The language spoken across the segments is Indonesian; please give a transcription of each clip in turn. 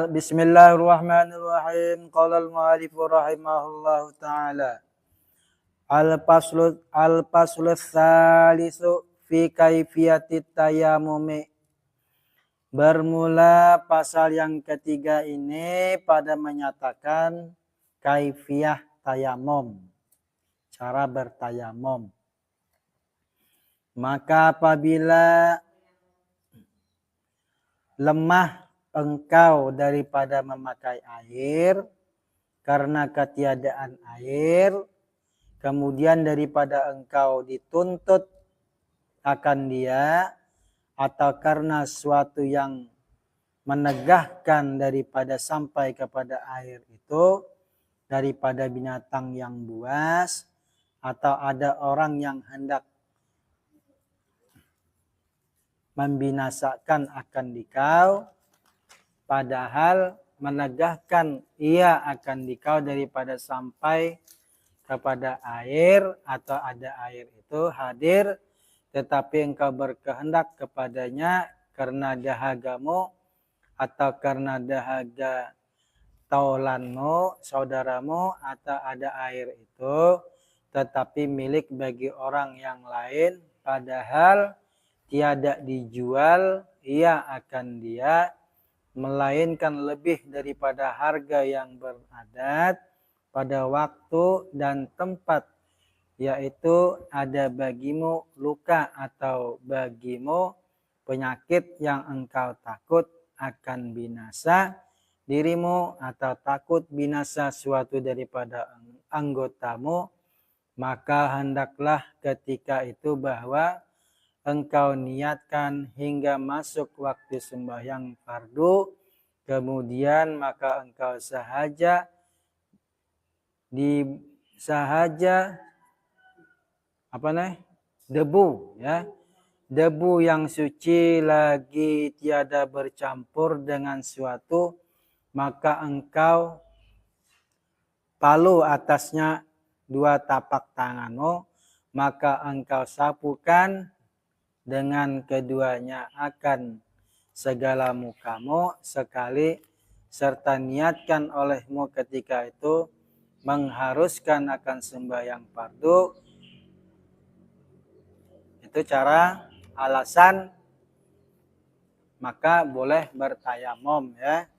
Bismillahirrahmanirrahim. Qala al-mu'allif rahimahullahu taala. Al-faslu tsalisu fi kaifiyatit tayammumi. Bermula pasal yang ketiga ini pada menyatakan kaifiyah tayamum, cara bertayamum. Maka apabila lemah engkau daripada memakai air karena ketiadaan air, kemudian daripada engkau dituntut akan dia, atau karena suatu yang menegahkan daripada sampai kepada air itu, daripada binatang yang buas, atau ada orang yang hendak membinasakan akan dikau, padahal menegahkan ia akan dikau daripada sampai kepada air, atau ada air itu hadir, tetapi engkau berkehendak kepadanya karena dahagamu atau karena dahaga taulanmu, saudaramu, atau ada air itu tetapi milik bagi orang yang lain, padahal tiada dijual ia akan dia, melainkan lebih daripada harga yang beradat pada waktu dan tempat, yaitu ada bagimu luka atau bagimu penyakit yang engkau takut akan binasa dirimu, atau takut binasa suatu daripada anggotamu, maka hendaklah ketika itu bahwa engkau niatkan hingga masuk waktu sembahyang fardu, kemudian maka engkau sahaja debu, ya, debu yang suci lagi tiada bercampur dengan suatu, maka engkau palu atasnya dua tapak tanganmu, maka engkau sapukan dengan keduanya akan segala mukamu sekali, serta niatkan olehmu ketika itu mengharuskan akan sembahyang fardu. Itu cara alasan maka boleh bertayamum, ya.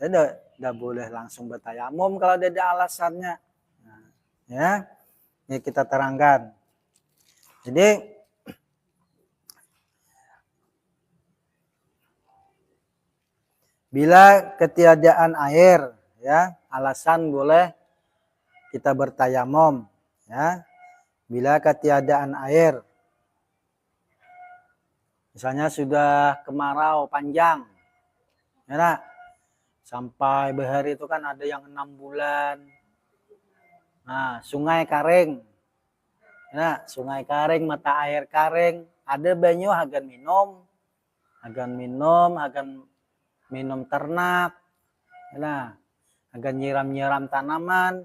Tidak boleh langsung bertayamum kalau ada alasannya. Nah, ya, ini kita terangkan. Jadi bila ketiadaan air, ya, alasan boleh kita bertayamum, ya. Bila ketiadaan air, misalnya sudah kemarau panjang, ya, sampai behari itu kan ada yang 6 bulan. Nah, sungai karing, ya, sungai karing, mata air karing, ada banyu agan minum ternak, nah, agar nyiram tanaman.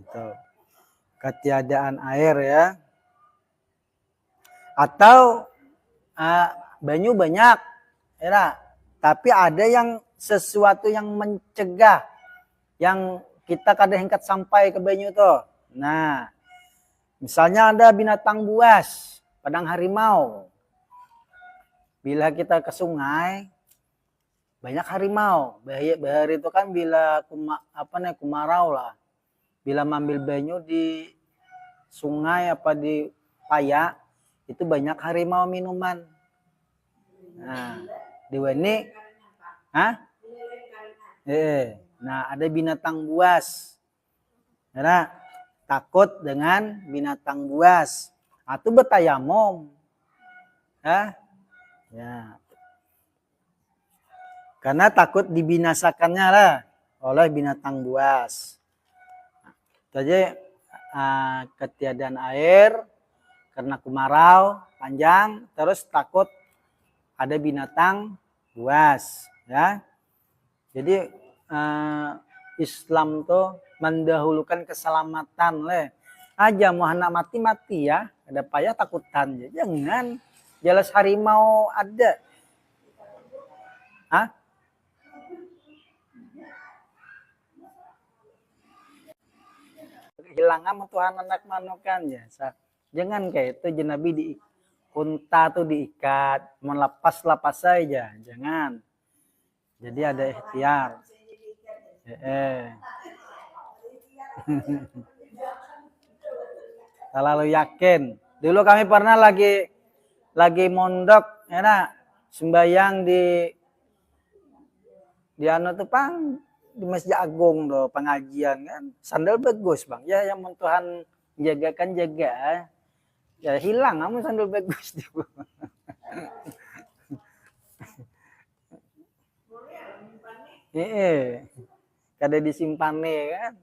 Itu ketiadaan air, ya. Atau banyu banyak, ya, tapi ada yang sesuatu yang mencegah, yang kita kadang hingkat sampai ke banyu itu. Nah, misalnya ada binatang buas, padang harimau. Bila kita ke sungai, banyak harimau. Bahari itu kan bila kemarau lah. Bila mengambil banyu di sungai apa di payak, itu banyak harimau minuman. Nah, di sini, nah, ada binatang buas. Nah, takut dengan binatang buas. Itu bertayamum. Ya. Karena takut dibinasakannya lah oleh binatang buas. Jadi ketiadaan air karena kemarau panjang, terus takut ada binatang buas, ya. Jadi Islam tuh mendahulukan keselamatan leh. Aja mau anak mati ya, ada payah takutan, jangan. jelas harimau ada. Hah? Hilang ama Tuhan anak manukan ya. Jangan kayak itu jenabi di unta tuh diikat, melepas saja, jangan. Jadi ada ikhtiar. Terlalu yakin. Dulu kami pernah lagi mondok, enak sembayang di anu tuh pang di Masjid Agung do pengajian kan. Sandal bagus bang, ya yang Tuhan jagakan jaga. Ya hilang kamu sandal bagus tuh. Kada disimpan nih kan.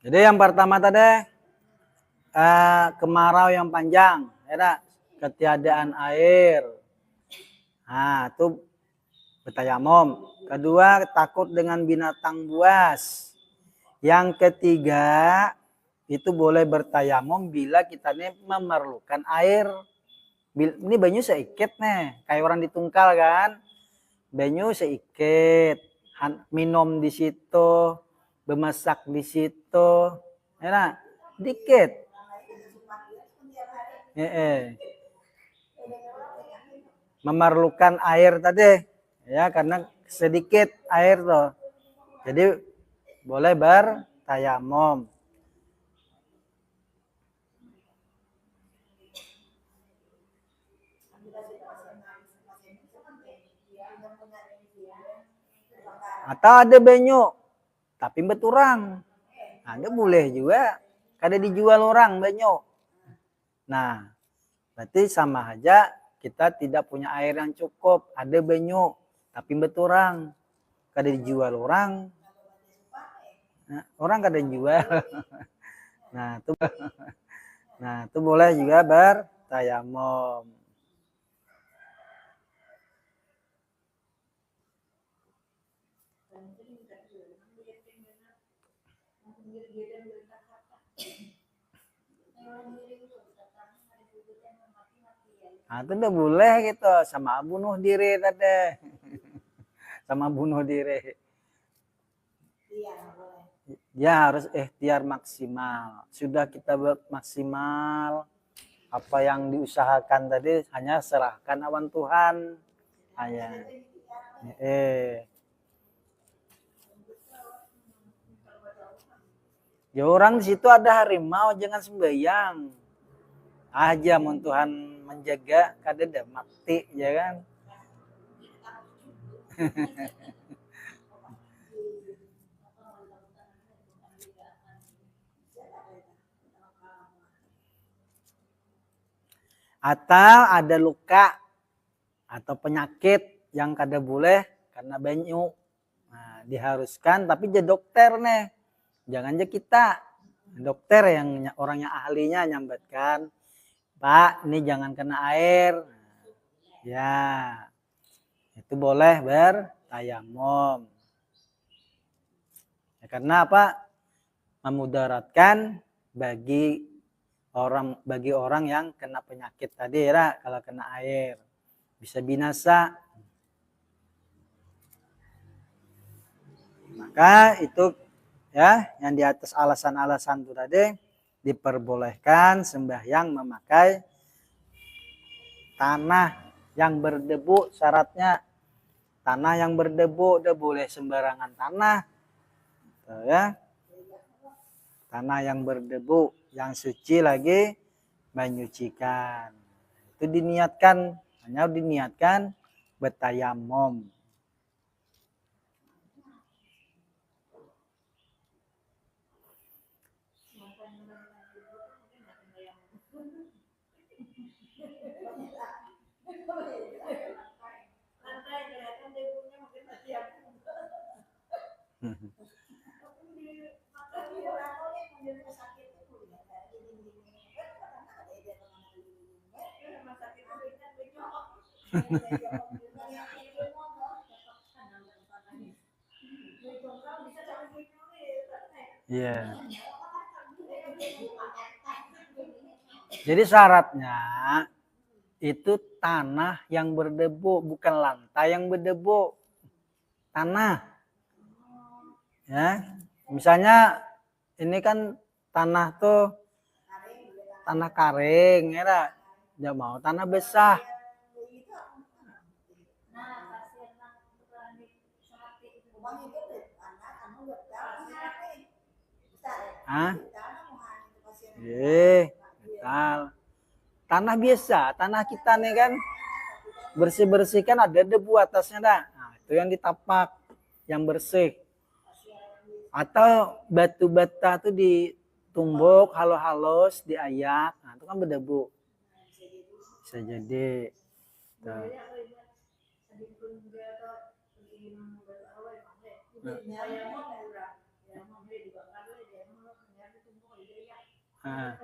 Jadi yang pertama tadi kemarau yang panjang, ya ketiadaan air. Nah, itu bertayamum. Kedua, takut dengan binatang buas. Yang ketiga, itu boleh bertayamum bila kita ini memerlukan air. Ini banyu seikit nih, kayak orang ditungkal kan. Banyu seikit, minum di situ, bemasak di situ, ya dikit. Memerlukan air tadi, ya karena sedikit air tuh. Jadi boleh bertayamum. Atau ada banyu tapi beturang. Ada boleh juga. Kada dijual orang banyu. Nah, berarti sama aja kita tidak punya air yang cukup. Ada banyu tapi beturang. Kada dijual orang. Nah, orang kada jual. Nah, itu boleh juga bertayamum. Nah, itu udah boleh gitu, sama bunuh diri tadi. Sama bunuh diri. Ya harus ikhtiar maksimal. Sudah kita buat maksimal, apa yang diusahakan tadi hanya serahkan awan Tuhan. Hanya. Ya orang di situ ada harimau, jangan sembahyang. Aja mun Tuhan menjaga kada ada mati ya kan. Atau ada luka atau penyakit yang kada boleh karena banyu. Nah, diharuskan tapi jadi dokter nih. Jangan aja kita. Dokter yang orangnya ahlinya nyambatkan. Pak, ini jangan kena air. Ya. Itu boleh bertayamum. Ya, karena apa? Memudaratkan bagi orang yang kena penyakit tadi ya, kalau kena air bisa binasa. Maka itu ya yang di atas alasan-alasan itu tadi diperbolehkan sembahyang memakai tanah yang berdebu. Syaratnya tanah yang berdebu, udah boleh sembarangan tanah ya. Tanah yang berdebu, yang suci lagi menyucikan. Itu diniatkan, hanya diniatkan bertayamum. Iya. Jadi syaratnya itu tanah yang berdebu, bukan lantai yang berdebu. Tanah. Ya. Misalnya ini kan tanah tuh tanah kering, ya. Dia mau tanah besar. Hah? Metal. Tanah biasa, tanah kita nih kan bersih-bersih kan ada debu atasnya dah. Nah, itu yang ditapak, yang bersih. Atau batu bata tuh ditumbuk halus-halus, diayak, nah itu kan berdebu. Bisa jadi. Tuh. Nah.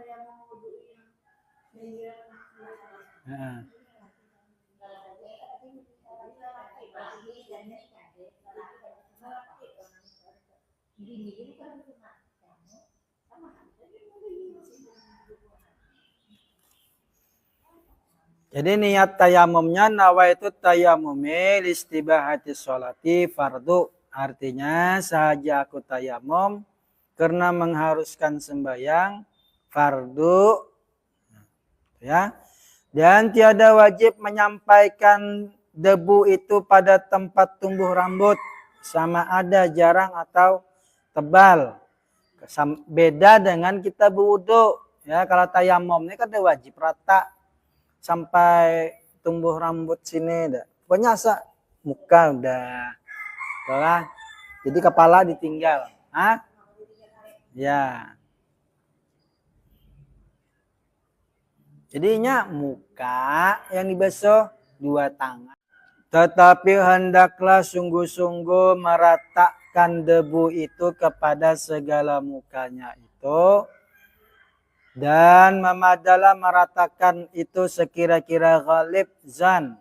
Nah. Jadi niat tayamumnya nawaitu tayamumi listibahati sholati fardu. Artinya sahaja aku tayamum karena mengharuskan sembahyang fardu. Ya. Dan tiada wajib menyampaikan debu itu pada tempat tumbuh rambut. Sama ada jarang atau tebal. Beda dengan kita berwudu. Ya, kalau tayamum ini kan wajib rata sampai tumbuh rambut sini dah. Pokoknya muka udah. Betul. Jadi kepala ditinggal. Hah? Ya. Jadinya muka yang dibasuh, dua tangan. Tetapi hendaklah sungguh-sungguh meratakan debu itu kepada segala mukanya itu. Dan memadalah meratakan itu sekira-kira ghalib zan.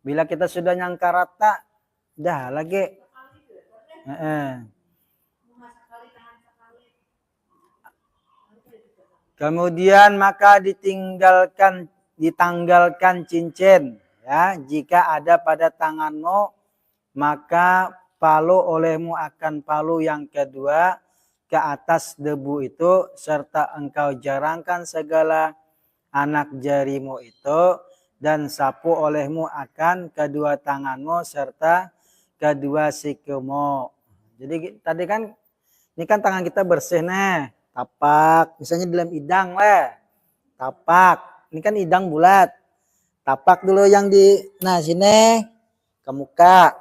Bila kita sudah nyangka rata, dah lagi. Kemudian maka ditanggalkan cincin. Ya, jika ada pada tanganmu, maka palu olehmu akan palu yang kedua ke atas debu itu, serta engkau jarangkan segala anak jarimu itu, dan sapu olehmu akan kedua tanganmu serta kedua sikumu. Jadi tadi kan ini kan tangan kita bersih nih, tapak, misalnya dalam idang lah, tapak. Ini kan idang bulat, tapak dulu yang di, nah sini ke muka,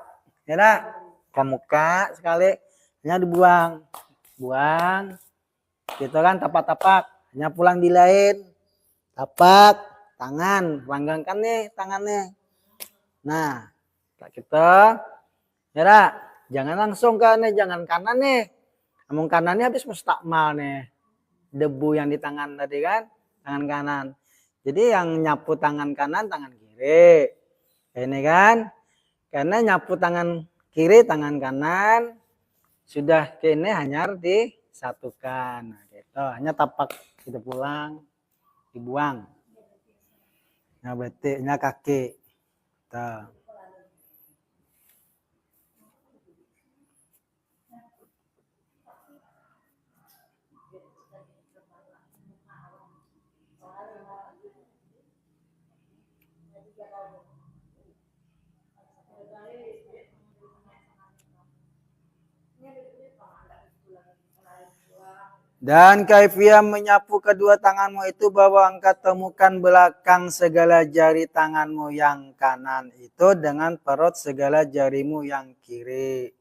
ya ke muka sekali, hanya dibuang, buang, gitu kan tapak-tapak, hanya pulang di lain, tapak, tangan, langgangkan nih tangannya. Nah, kita, ya jangan langsung kan nih, jangan kanan nih. Namun kanannya habis mustakmal nih. Debu yang di tangan tadi kan, tangan kanan. Jadi yang nyapu tangan kanan, tangan kiri. Ini kan, karena nyapu tangan kiri, tangan kanan, sudah kini hanya disatukan. Nah, gitu. Hanya tapak kita pulang, dibuang. Nah, betiknya kaki. Tuh. Dan kaifiah menyapu kedua tanganmu itu bahwa engkau temukan belakang segala jari tanganmu yang kanan itu dengan perut segala jarimu yang kiri.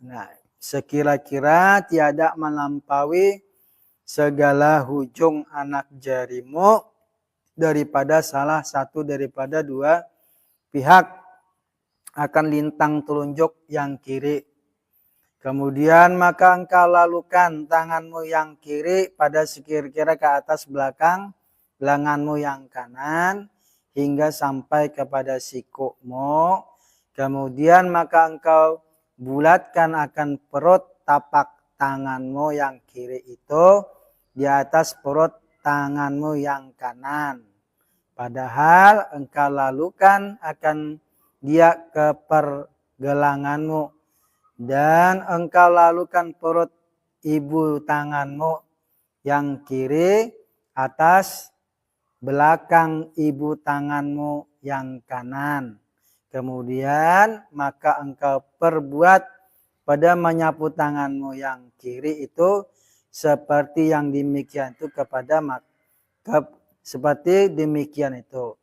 Nah, sekira-kira tiada melampaui segala hujung anak jarimu daripada salah satu daripada dua pihak akan lintang telunjuk yang kiri. Kemudian maka engkau lalukan tanganmu yang kiri pada sekira-kira ke atas belakang lenganmu yang kanan hingga sampai kepada sikukmu. Kemudian maka engkau bulatkan akan perut tapak tanganmu yang kiri itu di atas perut tanganmu yang kanan. Padahal engkau lalukan akan dia ke pergelanganmu. Dan engkau lalukan perut ibu tanganmu yang kiri atas belakang ibu tanganmu yang kanan. Kemudian maka engkau perbuat pada menyapu tanganmu yang kiri itu seperti yang demikian itu seperti demikian itu.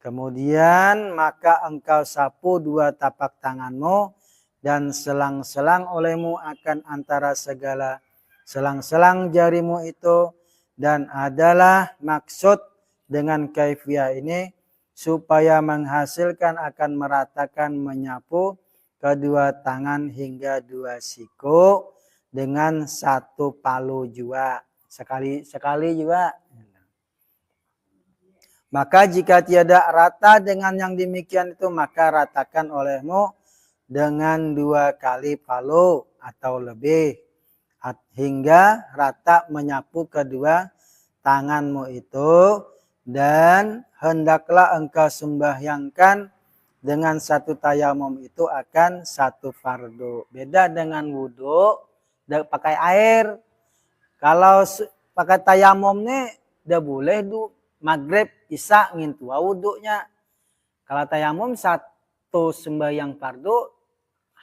Kemudian maka engkau sapu dua tapak tanganmu dan selang-selang olehmu akan antara segala selang-selang jarimu itu, dan adalah maksud dengan kaifiah ini supaya menghasilkan akan meratakan menyapu kedua tangan hingga dua siku dengan satu palu jua. Sekali juga. Maka jika tiada rata dengan yang demikian itu, maka ratakan olehmu dengan 2 kali palu atau lebih. Hingga rata menyapu kedua tanganmu itu. Dan hendaklah engkau sembahyangkan dengan satu tayamum itu akan satu fardu. Beda dengan wudhu, pakai air. Kalau pakai tayamum nih, udah boleh maghrib, isya ngintua wudhunya. Kalau tayamum satu sembahyang fardu,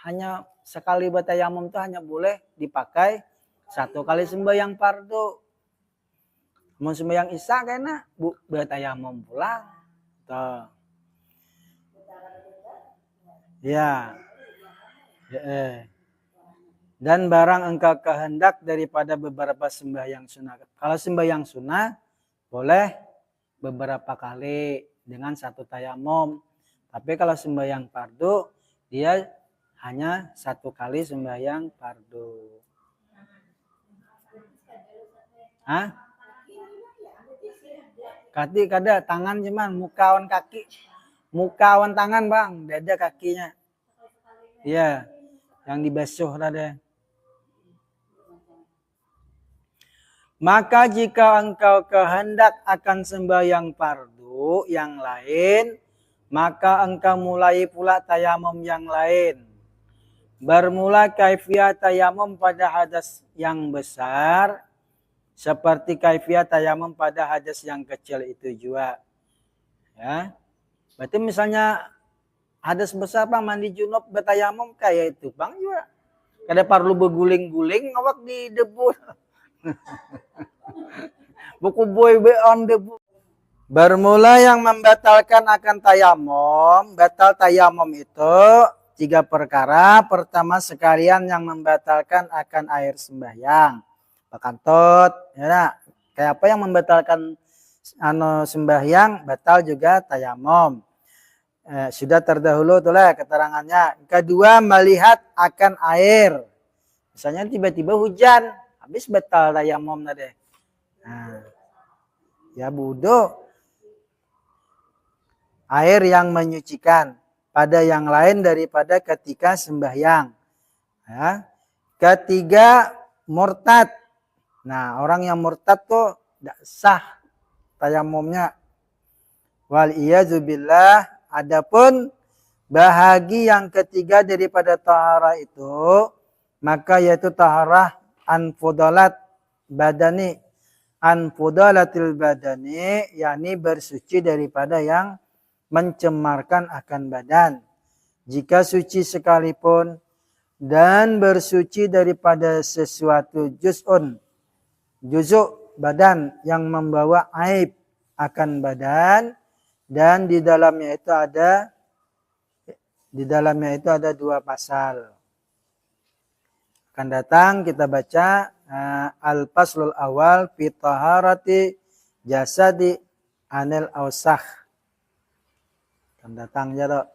hanya sekali bertayamum itu hanya boleh dipakai satu kali sembahyang fardu. Mau sembahyang isya kayaknya bertayamum pulang. Tuh. Ya. Dan barang engkau kehendak daripada beberapa sembahyang sunnah. Kalau sembahyang sunnah boleh beberapa kali dengan satu tayamum. Tapi kalau sembahyang fardu dia hanya satu kali sembahyang fardu. Hah? Kaki kada, tangan cuman, mukawan kaki. Mukawan tangan bang, dada kakinya. Iya, yang dibasuh tadi. Maka jika engkau kehendak akan sembahyang fardu yang lain, maka engkau mulai pula tayamum yang lain. Bermula kaifiah tayamum pada hadas yang besar, seperti kaifiah tayamum pada hadas yang kecil itu juga. Ya. Berarti misalnya hadas besar bang, mandi junub bertayamum kayak itu bang juga. Kada perlu berguling-guling awak di debu. Buku boy on debu. Bermula yang membatalkan akan tayamum, batal tayamum itu 3 perkara. Pertama sekalian yang membatalkan akan air sembahyang. Pakantut, ya, kayak apa yang membatalkan sembahyang, batal juga tayamum. Sudah terdahulu itulah keterangannya. Kedua, melihat akan air. Misalnya tiba-tiba hujan, habis batal tayamum tadi. Nah, ya wudu. Air yang menyucikan pada yang lain daripada ketika sembahyang. Ya. Ketiga, murtad. Nah, orang yang murtad tuh tidak sah tayamumnya. Wal iyadzubillah. Adapun bahagi yang ketiga daripada taharah itu, maka yaitu taharah anfudalat badani. Anfudalatil badani, yakni bersuci daripada yang mencemarkan akan badan. Jika suci sekalipun dan bersuci daripada sesuatu juzuk badan yang membawa aib akan badan, dan di dalamnya itu ada 2 pasal. Akan datang kita baca al-faslul awal fi taharati jasadi anil ausakh. Akan datang ya, Dok.